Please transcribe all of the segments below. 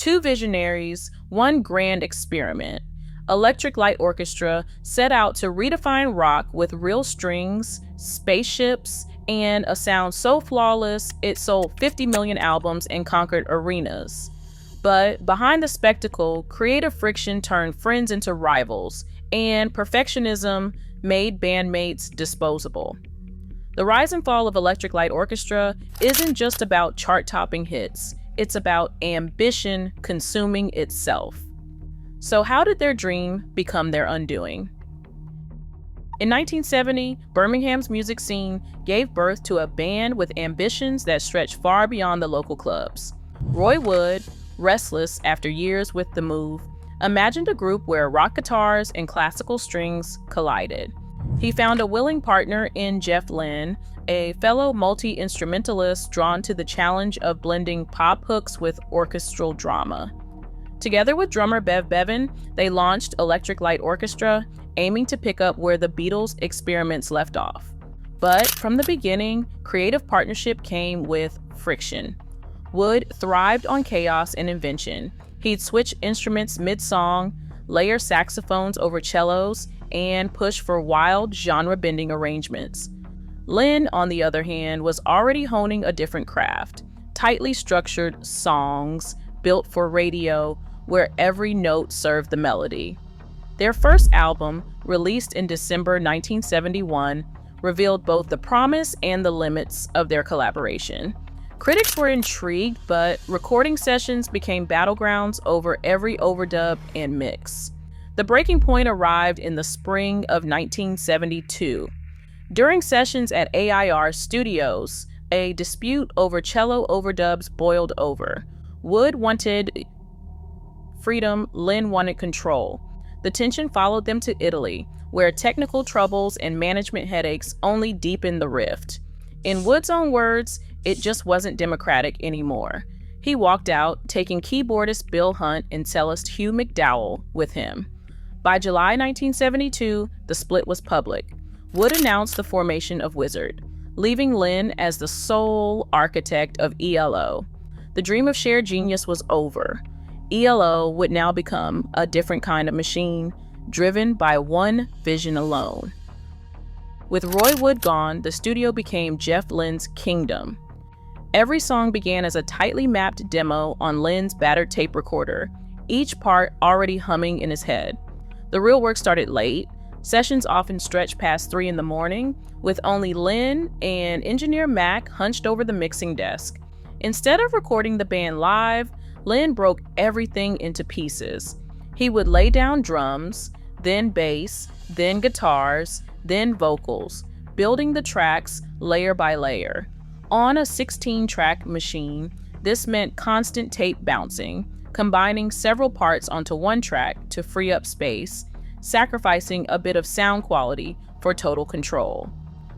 Two visionaries, one grand experiment. Electric Light Orchestra set out to redefine rock with real strings, spaceships, and a sound so flawless it sold 50 million albums and conquered arenas. But behind the spectacle, creative friction turned friends into rivals, and perfectionism made bandmates disposable. The rise and fall of Electric Light Orchestra isn't just about chart-topping hits, it's about ambition consuming itself. So how did their dream become their undoing? In 1970, Birmingham's music scene gave birth to a band with ambitions that stretched far beyond the local clubs. Roy Wood, restless after years with the move, imagined a group where rock guitars and classical strings collided. He found a willing partner in Jeff Lynne, a fellow multi-instrumentalist drawn to the challenge of blending pop hooks with orchestral drama. Together with drummer Bev Bevan, they launched Electric Light Orchestra, aiming to pick up where the Beatles' experiments left off. But from the beginning, creative partnership came with friction. Wood thrived on chaos and invention. He'd switch instruments mid-song, layer saxophones over cellos, and push for wild, genre-bending arrangements. Lynne, on the other hand, was already honing a different craft, tightly structured songs built for radio where every note served the melody. Their first album, released in December 1971, revealed both the promise and the limits of their collaboration. Critics were intrigued, but recording sessions became battlegrounds over every overdub and mix. The breaking point arrived in the spring of 1972. During sessions at AIR Studios, a dispute over cello overdubs boiled over. Wood wanted freedom, Lynne wanted control. The tension followed them to Italy, where technical troubles and management headaches only deepened the rift. In Wood's own words, it just wasn't democratic anymore. He walked out, taking keyboardist Bill Hunt and cellist Hugh McDowell with him. By July 1972, the split was public. Wood announced the formation of Wizard, leaving Lynne as the sole architect of ELO. The dream of shared genius was over. ELO would now become a different kind of machine, driven by one vision alone. With Roy Wood gone, the studio became Jeff Lynne's kingdom. Every song began as a tightly mapped demo on Lynne's battered tape recorder, each part already humming in his head. The real work started late. Sessions often stretched past 3 in the morning, with only Lynne and engineer Mac hunched over the mixing desk. Instead of recording the band live, Lynne broke everything into pieces. He would lay down drums, then bass, then guitars, then vocals, building the tracks layer by layer. On a 16-track machine, this meant constant tape bouncing, combining several parts onto one track to free up space, sacrificing a bit of sound quality for total control.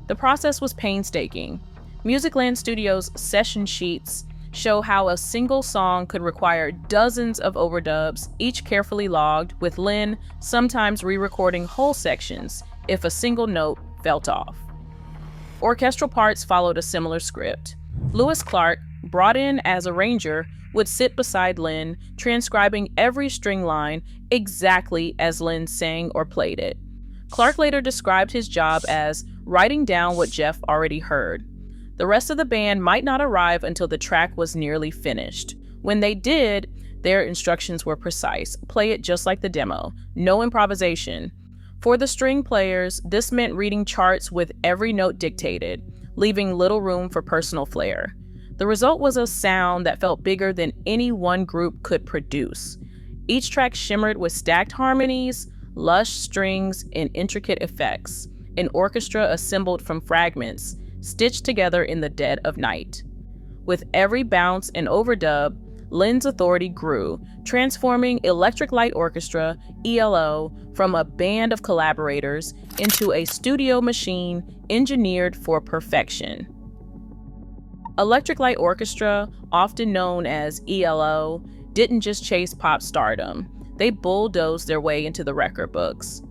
The process was painstaking. Musicland Studios' session sheets show how a single song could require dozens of overdubs, each carefully logged, with Lynne sometimes re-recording whole sections if a single note felt off. Orchestral parts followed a similar script. Lewis Clark, brought in as arranger, would sit beside Lynne, transcribing every string line exactly as Lynne sang or played it. Clark later described his job as writing down what Jeff already heard. The rest of the band might not arrive until the track was nearly finished. When they did, their instructions were precise. Play it just like the demo. No improvisation. For the string players, this meant reading charts with every note dictated, leaving little room for personal flair. The result was a sound that felt bigger than any one group could produce. Each track shimmered with stacked harmonies, lush strings, and intricate effects, an orchestra assembled from fragments, stitched together in the dead of night. With every bounce and overdub, Lynne's authority grew, transforming Electric Light Orchestra, ELO, from a band of collaborators into a studio machine engineered for perfection. Electric Light Orchestra, often known as ELO, didn't just chase pop stardom. They bulldozed their way into the record books.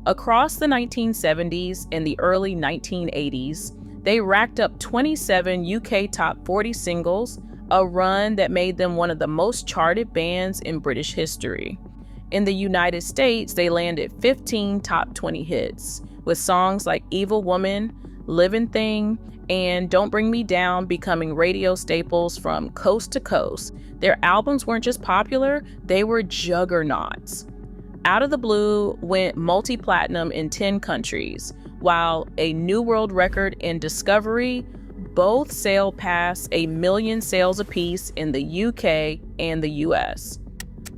Across the 1970s and the early 1980s, they racked up 27 UK Top 40 singles, a run that made them one of the most charted bands in British history. In the United States, they landed 15 top 20 hits, with songs like Evil Woman, Living Thing, and Don't Bring Me Down becoming radio staples from coast to coast. Their albums weren't just popular, they were juggernauts. Out of the Blue went multi-platinum in 10 countries, while A New World Record and Discovery both sailed past 1 million sales apiece in the UK and the US.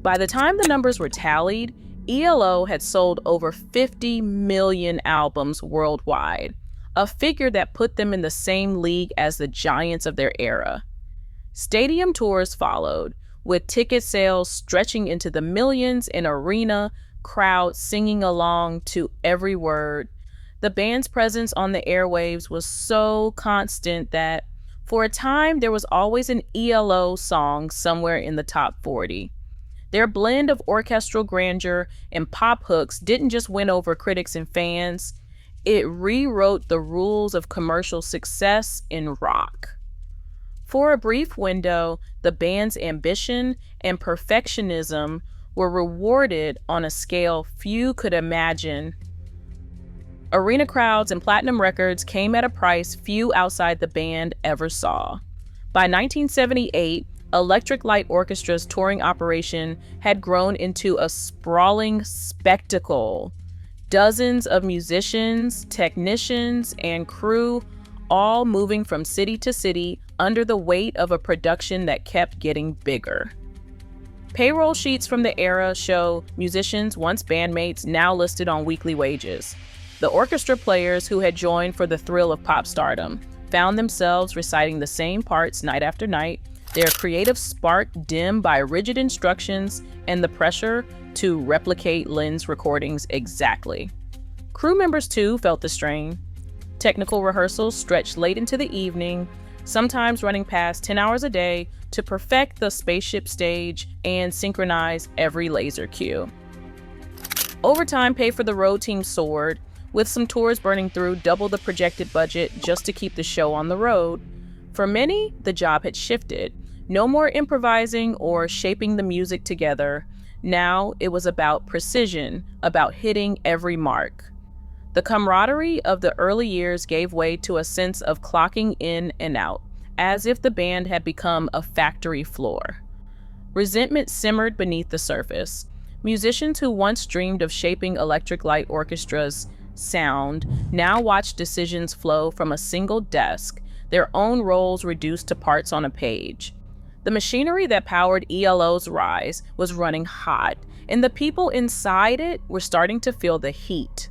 By the time the numbers were tallied, ELO had sold over 50 million albums worldwide, a figure that put them in the same league as the giants of their era. Stadium tours followed, with ticket sales stretching into the millions and arena crowds singing along to every word. The band's presence on the airwaves was so constant that, for a time, there was always an ELO song somewhere in the top 40. Their blend of orchestral grandeur and pop hooks didn't just win over critics and fans, it rewrote the rules of commercial success in rock. For a brief window, the band's ambition and perfectionism were rewarded on a scale few could imagine. Arena crowds and platinum records came at a price few outside the band ever saw. By 1978, Electric Light Orchestra's touring operation had grown into a sprawling spectacle. Dozens of musicians, technicians, and crew all moving from city to city under the weight of a production that kept getting bigger. Payroll sheets from the era show musicians, once bandmates, now listed on weekly wages. The orchestra players who had joined for the thrill of pop stardom found themselves reciting the same parts night after night, their creative spark dimmed by rigid instructions and the pressure to replicate Lynne's recordings exactly. Crew members too felt the strain. Technical rehearsals stretched late into the evening, sometimes running past 10 hours a day to perfect the spaceship stage and synchronize every laser cue. Overtime pay for the road team soared, with some tours burning through double the projected budget just to keep the show on the road. For many, the job had shifted. No more improvising or shaping the music together. Now it was about precision, about hitting every mark. The camaraderie of the early years gave way to a sense of clocking in and out, as if the band had become a factory floor. Resentment simmered beneath the surface. Musicians who once dreamed of shaping Electric Light Orchestra's sound now watched decisions flow from a single desk, their own roles reduced to parts on a page. The machinery that powered ELO's rise was running hot, and the people inside it were starting to feel the heat.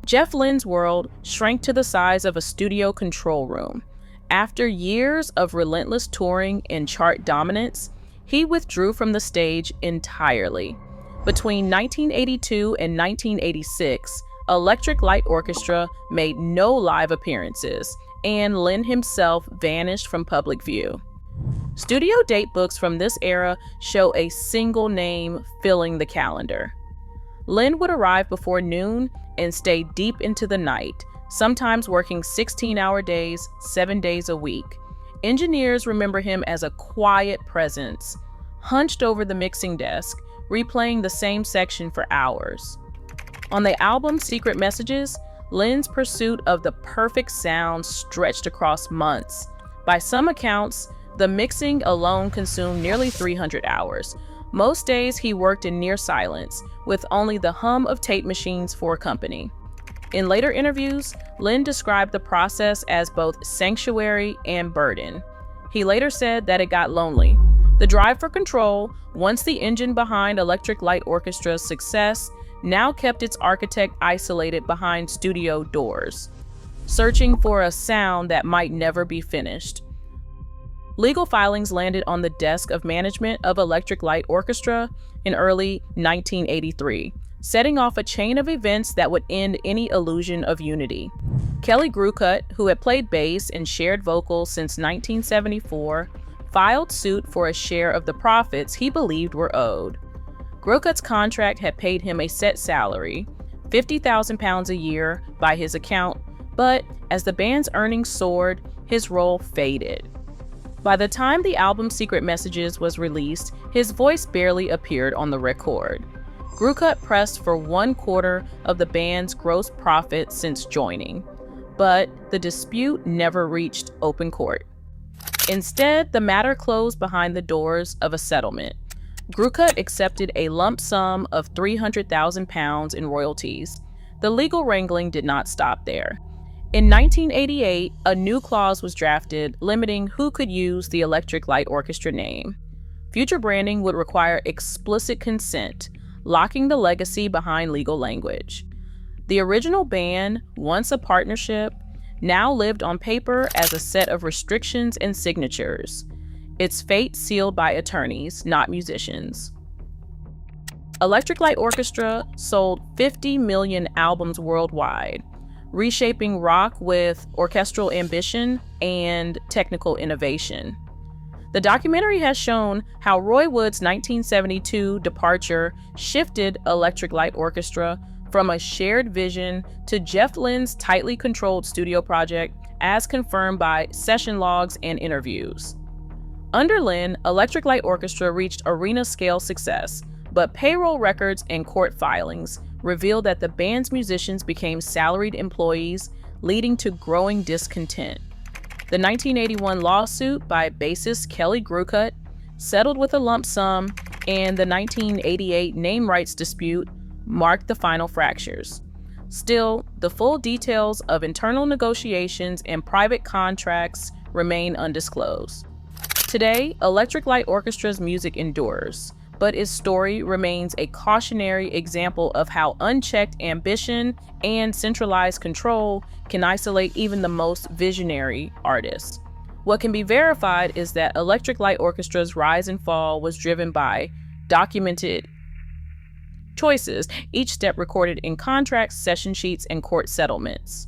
Jeff Lynne's world shrank to the size of a studio control room. After years of relentless touring and chart dominance, he withdrew from the stage entirely. Between 1982 and 1986, Electric Light Orchestra made no live appearances, and Lynne himself vanished from public view. Studio datebooks from this era show a single name filling the calendar. Lynne would arrive before noon and stay deep into the night, sometimes working 16-hour days, 7 days a week. Engineers remember him as a quiet presence, hunched over the mixing desk, replaying the same section for hours. On the album Secret Messages, Lynne's pursuit of the perfect sound stretched across months. By some accounts, the mixing alone consumed nearly 300 hours. Most days he worked in near silence, with only the hum of tape machines for company. In later interviews, Lynne described the process as both sanctuary and burden. He later said that it got lonely. The drive for control, once the engine behind Electric Light Orchestra's success, now kept its architect isolated behind studio doors, searching for a sound that might never be finished. Legal filings landed on the desk of management of Electric Light Orchestra in early 1983, setting off a chain of events that would end any illusion of unity. Kelly Grucut, who had played bass and shared vocals since 1974, filed suit for a share of the profits he believed were owed. Grocut's contract had paid him a set salary, £50,000 a year by his account, but as the band's earnings soared, his role faded. By the time the album Secret Messages was released, his voice barely appeared on the record. Grucut pressed for 1/4 of the band's gross profit since joining, but the dispute never reached open court. Instead, the matter closed behind the doors of a settlement. Grucut accepted a lump sum of £300,000 in royalties. The legal wrangling did not stop there. In 1988, a new clause was drafted limiting who could use the Electric Light Orchestra name. Future branding would require explicit consent, locking the legacy behind legal language. The original band, once a partnership, now lived on paper as a set of restrictions and signatures, its fate sealed by attorneys, not musicians. Electric Light Orchestra sold 50 million albums worldwide, reshaping rock with orchestral ambition and technical innovation. The documentary has shown how Roy Wood's 1972 departure shifted Electric Light Orchestra from a shared vision to Jeff Lynne's tightly controlled studio project, as confirmed by session logs and interviews. Under Lynne, Electric Light Orchestra reached arena-scale success, but payroll records and court filings revealed that the band's musicians became salaried employees, leading to growing discontent. The 1981 lawsuit by bassist Kelly Grucut settled with a lump sum, and the 1988 name rights dispute marked the final fractures. Still, the full details of internal negotiations and private contracts remain undisclosed. Today, Electric Light Orchestra's music endures, but its story remains a cautionary example of how unchecked ambition and centralized control can isolate even the most visionary artists. What can be verified is that Electric Light Orchestra's rise and fall was driven by documented choices, each step recorded in contracts, session sheets, and court settlements.